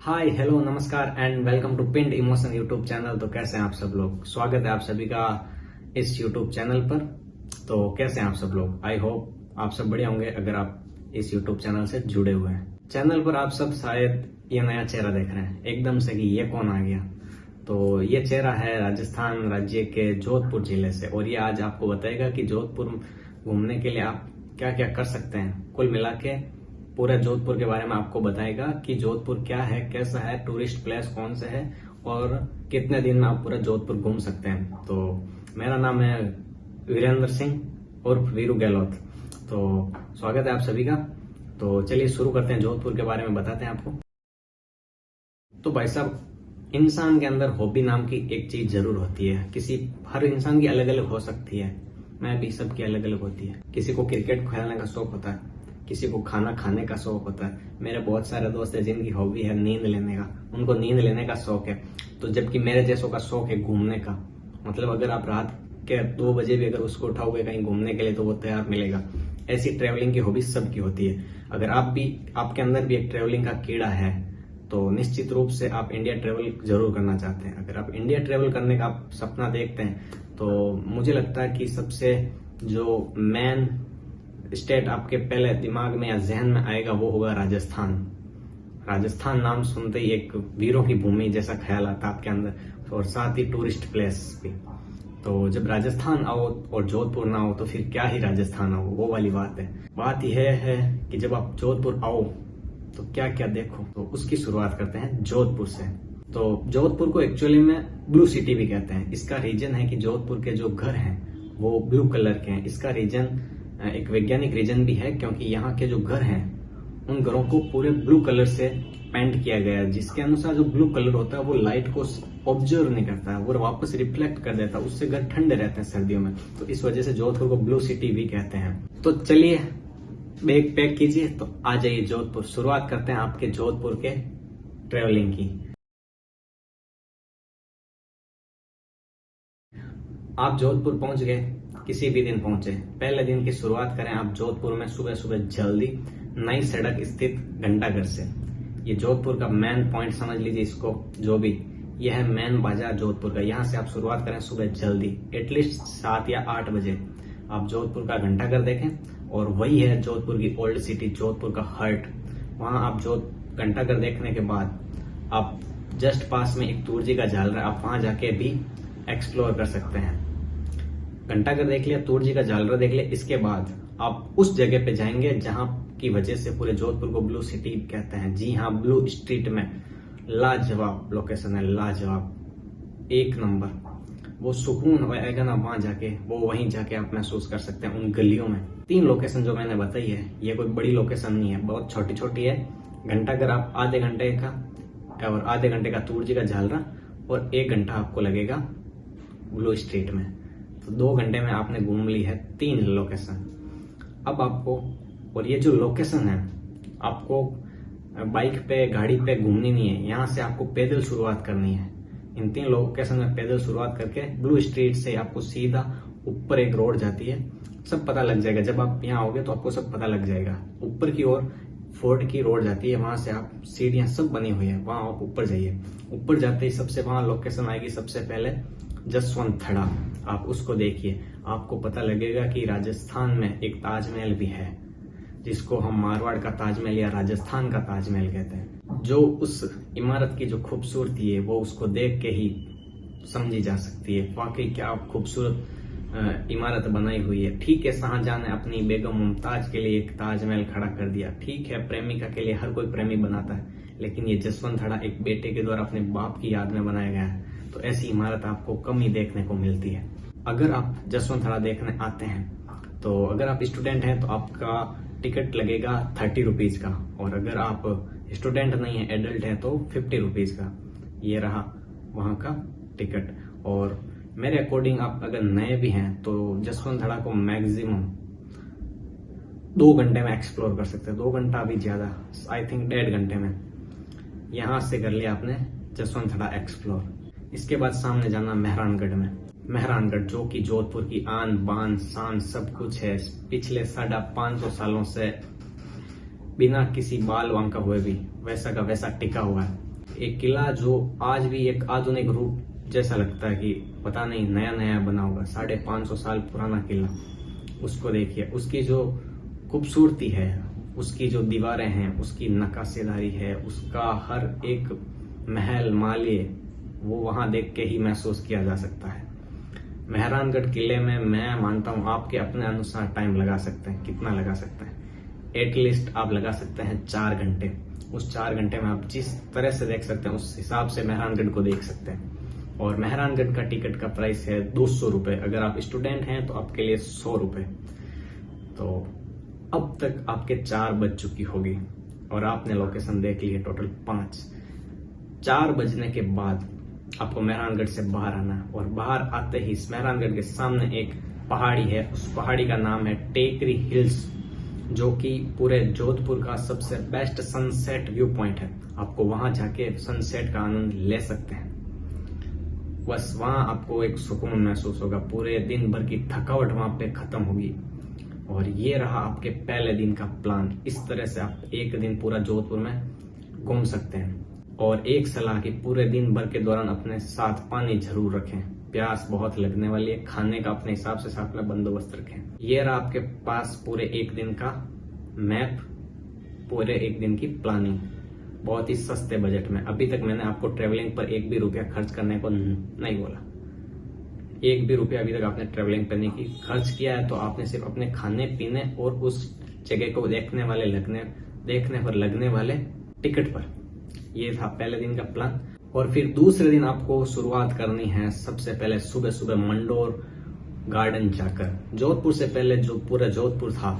Hi hello नमस्कार and welcome to पिंड emotion YouTube channel. तो कैसे हैं आप सब लोग? स्वागत है आप सभी का इस यूट्यूब चैनल पर। तो कैसे हैं आप सब लोग? आई होप आप सब बढ़िया होंगे अगर आप इस यूट्यूब चैनल से जुड़े हुए हैं। चैनल पर आप सब शायद ये नया चेहरा देख रहे हैं एकदम से कि ये कौन आ गया। तो ये चेहरा है राजस्थान राज्य के जोधपुर जिले से, और ये आज आपको बताएगा कि जोधपुर घूमने के लिए आप क्या क्या कर सकते हैं। कुल मिला के पूरा जोधपुर के बारे में आपको बताएगा कि जोधपुर क्या है, कैसा है, टूरिस्ट प्लेस कौन से है और कितने दिन में आप पूरा जोधपुर घूम सकते हैं। तो मेरा नाम है वीरेंद्र सिंह उर्फ वीरू गहलोत। तो स्वागत है आप सभी का। तो चलिए शुरू करते हैं, जोधपुर के बारे में बताते हैं आपको। तो भाई साहब, इंसान के अंदर हॉबी नाम की एक चीज जरूर होती है। हर इंसान की अलग अलग हो सकती है, मैं भी सबकी अलग अलग होती है। किसी को क्रिकेट खेलने का शौक होता है, किसी को खाना खाने का शौक होता है। मेरे बहुत सारे दोस्त हैं जिनकी हॉबी है नींद लेने का, उनको नींद लेने का शौक है। तो जबकि मेरे जैसों का शौक है घूमने का। मतलब अगर आप रात के 2 बजे भी अगर उसको उठाओगे कहीं घूमने के लिए तो वो तैयार मिलेगा। ऐसी ट्रेवलिंग की हॉबी सबकी होती है। अगर आपके अंदर भी एक ट्रेवलिंग का कीड़ा है तो निश्चित रूप से आप इंडिया ट्रेवल जरूर करना चाहते हैं। अगर आप इंडिया ट्रेवल करने का आप सपना देखते हैं तो मुझे लगता है कि सबसे जो मेन स्टेट आपके पहले दिमाग में या जहन में आएगा वो होगा राजस्थान। राजस्थान नाम सुनते ही एक वीरों की भूमि जैसा ख्याल आता है आपके अंदर, और साथ ही टूरिस्ट प्लेस भी। तो जब राजस्थान आओ और जोधपुर ना हो तो फिर क्या ही राजस्थान आओ, वो वाली बात है। बात यह है कि जब आप जोधपुर आओ तो क्या क्या देखो। तो उसकी शुरुआत करते हैं जोधपुर से। तो जोधपुर को एक्चुअली में ब्लू सिटी भी कहते हैं। इसका रीजन है कि जोधपुर के जो घर हैं वो ब्लू कलर के हैं। इसका रीजन एक वैज्ञानिक रीजन भी है, क्योंकि यहाँ के जो घर हैं उन घरों को पूरे ब्लू कलर से पेंट किया गया है, जिसके अनुसार जो ब्लू कलर होता है वो लाइट को ऑब्जर्व नहीं करता है, वो वापस रिफ्लेक्ट कर देता है। उससे घर ठंडे रहते हैं सर्दियों में। तो इस वजह से जोधपुर को ब्लू सिटी भी कहते हैं। तो चलिए बैग पैक कीजिए, तो आ जाइए जोधपुर। शुरुआत करते हैं आपके जोधपुर के ट्रेवलिंग की। आप जोधपुर पहुंच गए, किसी भी दिन पहुंचे, पहले दिन की शुरुआत करें आप जोधपुर में सुबह सुबह जल्दी नई सड़क स्थित घंटाघर से। ये जोधपुर का मेन पॉइंट समझ लीजिए इसको, जो भी यह है मेन बाजार जोधपुर का। यहाँ से आप शुरुआत करें सुबह जल्दी, एटलीस्ट 7 या 8 बजे आप जोधपुर का घंटाघर देखें। और वही है जोधपुर की ओल्ड सिटी, जोधपुर का हार्ट। वहां आप घंटाघर देखने के बाद आप जस्ट पास में एक तूरजी का झालर है, आप वहां जाके भी एक्सप्लोर कर सकते हैं। घंटाघर देख लिया, तूरजी का झालर देख लिया, इसके बाद आप उस जगह पे जाएंगे जहां की वजह से पूरे जोधपुर को ब्लू सिटी कहते हैं। जी हाँ, ब्लू स्ट्रीट में लाजवाब लोकेशन है, लाजवाब, एक नंबर। वो सुकून आएगा ना वहां जाके, वो वहीं जाके आप महसूस कर सकते हैं उन गलियों में। 3 लोकेशन जो मैंने बताई है ये कोई बड़ी लोकेशन नहीं है, बहुत छोटी छोटी है। घंटाघर आप आधे घंटे का, और आधे घंटे का तूरजी का झालरा, और 1 घंटा आपको लगेगा ब्लू स्ट्रीट में। तो 2 घंटे में आपने घूम ली है 3 लोकेशन। अब आपको, और ये जो लोकेशन है आपको बाइक पे गाड़ी पे घूमनी नहीं है, यहाँ से आपको पैदल शुरुआत करनी है। इन 3 लोकेशन में पैदल शुरुआत करके ब्लू स्ट्रीट से आपको सीधा ऊपर एक रोड जाती है। सब पता लग जाएगा, जब आप यहाँ आओगे तो आपको सब पता लग जाएगा। ऊपर की ओर फोर्ट की रोड जाती है, वहां से आप सीढ़ियां सब बनी हुई है, वहां आप ऊपर जाइए। ऊपर जाते ही सबसे वहां लोकेशन आएगी सबसे पहले जसवंत थड़ा। आप उसको देखिए, आपको पता लगेगा कि राजस्थान में एक ताजमहल भी है, जिसको हम मारवाड़ का ताजमहल या राजस्थान का ताजमहल कहते हैं। जो उस इमारत की जो खूबसूरती है वो उसको देख के ही समझी जा सकती है। वाकई क्या खूबसूरत इमारत बनाई हुई है। ठीक है, शाहजहां ने अपनी बेगम मुमताज के लिए एक ताजमहल खड़ा कर दिया, ठीक है, प्रेमिका के लिए हर कोई प्रेमी बनाता है, लेकिन ये जसवंत थड़ा एक बेटे के द्वारा अपने बाप की याद में बनाया गया है। तो ऐसी इमारत आपको कम ही देखने को मिलती है। अगर आप जसवंत थड़ा देखने आते हैं तो अगर आप स्टूडेंट हैं तो आपका टिकट लगेगा 30 रुपीज का, और अगर आप स्टूडेंट नहीं है, एडल्ट है, तो 50 रुपीज का। ये रहा वहां का टिकट। और मेरे अकॉर्डिंग आप अगर नए भी हैं तो जसवंत थड़ा को मैक्सिमम 2 घंटे में एक्सप्लोर कर सकते हैं। 2 घंटा भी ज्यादा, आई थिंक 1.5 घंटे में यहां से कर लिया आपने जसवंत थड़ा एक्सप्लोर। इसके बाद सामने जाना मेहरानगढ़ में। मेहरानगढ़ जो कि जोधपुर की आन बान शान सब कुछ है, पिछले 550 सालों से बिना किसी बाल वांका हुए भी वैसा का वैसा टिका हुआ है। एक किला जो आज भी एक आधुनिक रूप जैसा लगता है कि पता नहीं नया नया बना होगा। 550 साल पुराना किला, उसको देखिए, उसकी जो खूबसूरती है, उसकी जो दीवारें हैं, उसकी नक्काशीदारी है, उसका हर एक महल माले वो वहां देख के ही महसूस किया जा सकता है। मेहरानगढ़ किले में मैं मानता हूं आपके अपने अनुसार टाइम लगा सकते हैं। कितना लगा सकते हैं? एटलीस्ट आप लगा सकते हैं 4 घंटे। उस 4 घंटे में आप जिस तरह से देख सकते हैं उस हिसाब से मेहरानगढ़ को देख सकते हैं। और मेहरानगढ़ का टिकट का प्राइस है 200 रुपए। अगर आप स्टूडेंट हैं तो आपके लिए 100 रुपए। तो अब तक आपके 4 बज चुकी होगी और आपने लोकेशन देख ली है टोटल 5। 4 बजने के बाद आपको मेहरानगढ़ से बाहर आना है और बाहर आते ही मेहरानगढ़ के सामने एक पहाड़ी है। उस पहाड़ी का नाम है टेकरी हिल्स, जो कि पूरे जोधपुर का सबसे बेस्ट सनसेट व्यू पॉइंट है। आपको वहां जाके सनसेट का आनंद ले सकते हैं। बस वहां आपको एक सुकून महसूस होगा, पूरे दिन भर की थकावट वहां पे खत्म होगी। और ये रहा आपके पहले दिन का प्लान। इस तरह से आप एक दिन पूरा जोधपुर में घूम सकते हैं। और एक सलाह कि पूरे दिन भर के दौरान अपने साथ पानी जरूर रखें, प्यास बहुत लगने वाली है। खाने का अपने हिसाब से साथ में बंदोबस्त रखें। ये रहा आपके पास पूरे एक दिन का मैप, पूरे एक दिन की प्लानिंग, बहुत ही सस्ते बजट में। अभी तक मैंने आपको ट्रेवलिंग पर 1 भी रुपया खर्च करने को नहीं बोला। 1 भी रुपया अभी तक आपने ट्रेवलिंग पर नहीं की। खर्च किया है तो आपने सिर्फ अपने खाने पीने और उस जगह को देखने पर लगने वाले टिकट पर। ये था पहले दिन का प्लान। और फिर दूसरे दिन आपको शुरुआत करनी है सबसे पहले सुबह सुबह मंडोर गार्डन जाकर। जोधपुर से पहले जो पूरा जोधपुर था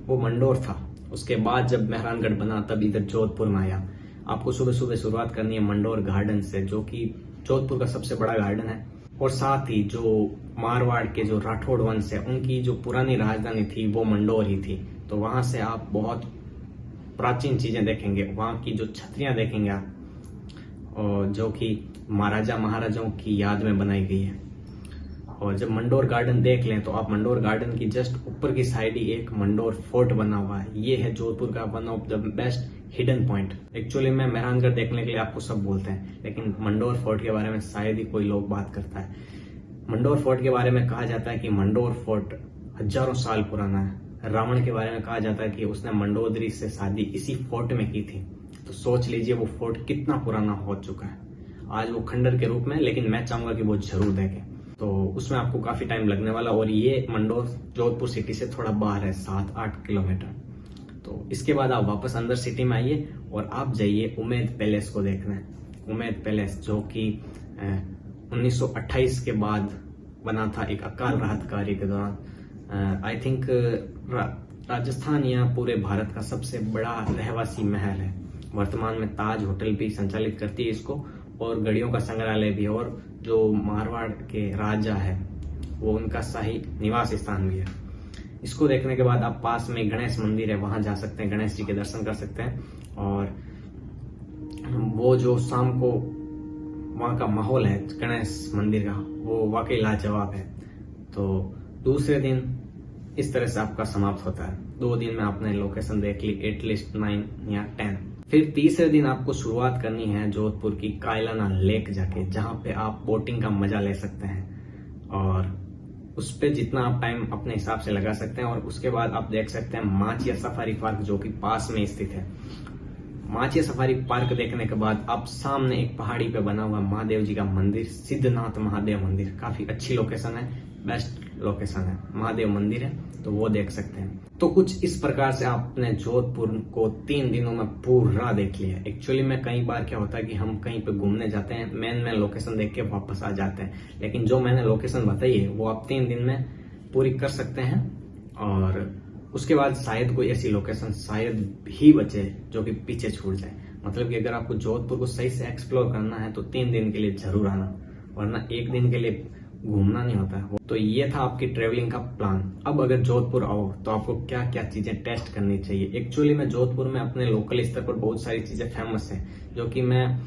वो मंडोर था। उसके बाद जब मेहरानगढ़ बना तब इधर जोधपुर में आया। आपको सुबह सुबह शुरुआत करनी है मंडोर गार्डन से, जो कि जोधपुर का सबसे बड़ा गार्डन है। और साथ ही जो मारवाड़ के जो राठौड़ वंश है उनकी जो पुरानी राजधानी थी वो मंडोर ही थी। तो वहां से आप बहुत प्राचीन चीजें देखेंगे। वहां की जो छतरियां देखेंगे आप, और जो कि महाराजा महाराजाओं की याद में बनाई गई है। और जब मंडोर गार्डन देख लें तो आप मंडोर गार्डन की जस्ट ऊपर की साइड ही एक मंडोर फोर्ट बना हुआ है। ये है जोधपुर का one of the best hidden point. Actually में मेहरानगढ़ देखने के लिए आपको सब बोलते हैं, लेकिन मंडोर फोर्ट के बारे में शायद ही कोई लोग बात करता है। मंडोर फोर्ट के बारे में कहा जाता है कि मंडोर फोर्ट हजारों साल पुराना है। रावण के बारे में कहा जाता है कि उसने मंडोदरी से शादी इसी फोर्ट में की थी। तो सोच लीजिए वो फोर्ट कितना पुराना हो चुका है। आज वो खंडर के रूप में, लेकिन मैं चाहूंगा कि वो जरूर देखें। तो उसमें आपको काफी टाइम लगने वाला। और ये मंडोर जोधपुर सिटी से थोड़ा बाहर है, 7-8 किलोमीटर। तो इसके बाद आप वापस अंदर सिटी में आइए और आप जाइए उमेद पैलेस को देखने। उमेद पैलेस जो कि 1928 के बाद बना था एक अकाल राहत कार्य के दौरान। आई थिंक राजस्थान या पूरे भारत का सबसे बड़ा रहवासी महल है। वर्तमान में ताज होटल भी संचालित करती है इसको, और गढ़ियों का संग्रहालय भी है। और जो मारवाड़ के राजा है वो उनका शाही निवास स्थान भी है। इसको देखने के बाद आप पास में गणेश मंदिर है, वहां जा सकते हैं, गणेश जी के दर्शन कर सकते हैं। और वो जो शाम को वहां का माहौल है गणेश मंदिर का, वो वाकई लाजवाब है। तो दूसरे दिन इस तरह से आपका समाप्त होता है। 2 दिन में आपने लोकेशन देख ली, एटलीस्ट 9 या 10। फिर तीसरे दिन आपको शुरुआत करनी है जोधपुर की कायलाना लेक जाके, जहां पे आप बोटिंग का मजा ले सकते हैं। और उस पे जितना आप टाइम अपने हिसाब से लगा सकते हैं। और उसके बाद आप देख सकते हैं माचिया सफारी पार्क, जो कि पास में स्थित है। माचिया सफारी पार्क देखने के बाद आप सामने एक पहाड़ी पे बना हुआ महादेव जी का मंदिर, सिद्धनाथ महादेव मंदिर, काफी अच्छी लोकेशन है, बेस्ट लोकेशन है, महादेव मंदिर है, तो वो देख सकते हैं। तो कुछ इस प्रकार से आपने जोधपुर को 3 दिनों में पूरा देख लिया। एक्चुअली में कई बार क्या होता है कि हम कहीं पे घूमने जाते हैं, मेन लोकेशन देख के वापस आ जाते हैं, लेकिन जो मैंने लोकेशन बताई है वो आप 3 दिन में पूरी कर सकते हैं। और उसके बाद शायद कोई ऐसी लोकेशन शायद ही बचे जो कि पीछे छूट जाए। मतलब कि अगर आपको जोधपुर को सही से एक्सप्लोर करना है तो 3 दिन के लिए जरूर आना, वरना 1 दिन के लिए घूमना नहीं होता है। तो ये था आपकी ट्रेवलिंग का प्लान। अब अगर जोधपुर आओ तो आपको क्या क्या चीजें टेस्ट करनी चाहिए। एक्चुअली में जोधपुर में अपने लोकल स्तर पर बहुत सारी चीजें फेमस है, जो कि मैं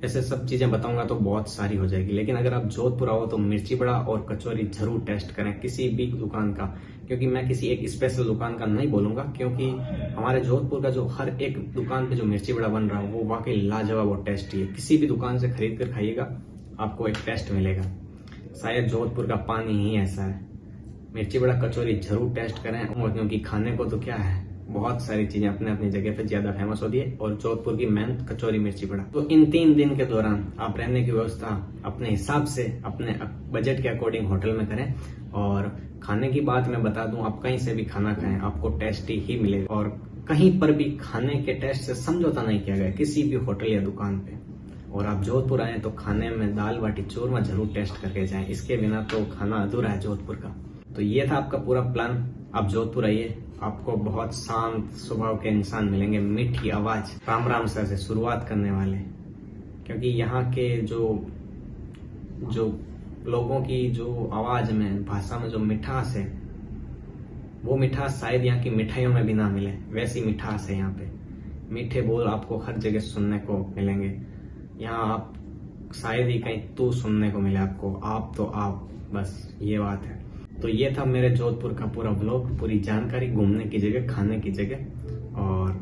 ऐसे सब चीजें बताऊंगा तो बहुत सारी हो जाएगी, लेकिन अगर आप जोधपुर आओ तो मिर्ची बड़ा और कचौरी जरूर टेस्ट करें किसी भी दुकान का, क्योंकि मैं किसी एक स्पेशल दुकान का नहीं बोलूंगा, क्योंकि हमारे जोधपुर का जो हर एक दुकान पे जो मिर्ची बड़ा बन रहा है वो वाकई लाजवाब और टेस्टी है। किसी भी दुकान से खरीद कर खाइएगा आपको एक टेस्ट मिलेगा। शायद जोधपुर का पानी ही ऐसा है। मिर्ची बड़ा कचौरी जरूर टेस्ट करें, क्योंकि खाने को तो क्या है, बहुत सारी चीजें अपने अपनी जगह पे ज्यादा फेमस होती है, और जोधपुर की मेन कचौरी मिर्ची बड़ा। तो इन 3 दिन के दौरान आप रहने की व्यवस्था अपने हिसाब से अपने बजट के अकॉर्डिंग होटल में करें। और खाने की बात मैं बता दूं, आप कहीं से भी खाना खाएं आपको टेस्टी ही मिलेगा, और कहीं पर भी खाने के टेस्ट से समझौता नहीं किया गया किसी भी होटल या दुकान पे। और आप जोधपुर आए तो खाने में दाल बाटी चूरमा जरूर टेस्ट करके जाएं, इसके बिना तो खाना अधूरा है जोधपुर का। तो ये था आपका पूरा प्लान। आप जोधपुर आइए, आपको बहुत शांत स्वभाव के इंसान मिलेंगे, मीठी आवाज, राम राम सर से शुरुआत करने वाले, क्योंकि यहाँ के जो लोगों की जो आवाज में, भाषा में जो मिठास है, वो मिठास शायद यहाँ की मिठाइयों में भी ना मिले, वैसी मिठास है यहाँ पे। मीठे बोल आपको हर जगह सुनने को मिलेंगे। यहाँ आप शायद ही कहीं तू सुनने को मिले आपको, आप तो आप, बस ये बात है। तो ये था मेरे जोधपुर का पूरा व्लॉग, पूरी जानकारी, घूमने की जगह, खाने की जगह। और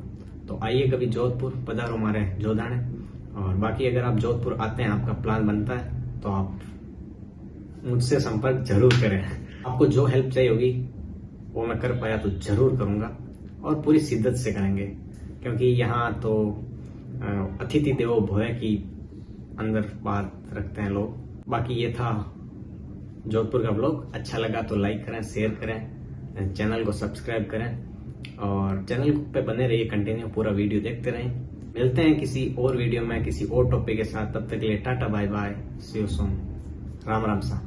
तो आइए कभी जोधपुर पधारो हमारे जोधाने। और बाकी अगर आप जोधपुर आते हैं, आपका प्लान बनता है, तो आप मुझसे संपर्क जरूर करें। आपको जो हेल्प चाहिए होगी वो मैं कर पाया तो जरूर करूंगा, और पूरी शिद्दत से करेंगे, क्योंकि यहाँ तो अतिथि देवो भव की अंदर बात रखते हैं लोग। बाकी ये था जोधपुर का ब्लॉग। अच्छा लगा तो लाइक करें, शेयर करें, चैनल को सब्सक्राइब करें, और चैनल पे बने रहिए, कंटिन्यू पूरा वीडियो देखते रहें। मिलते हैं किसी और वीडियो में किसी और टॉपिक के साथ, तब तक के लिए tata bye bye, see you soon, Ram Ram सा।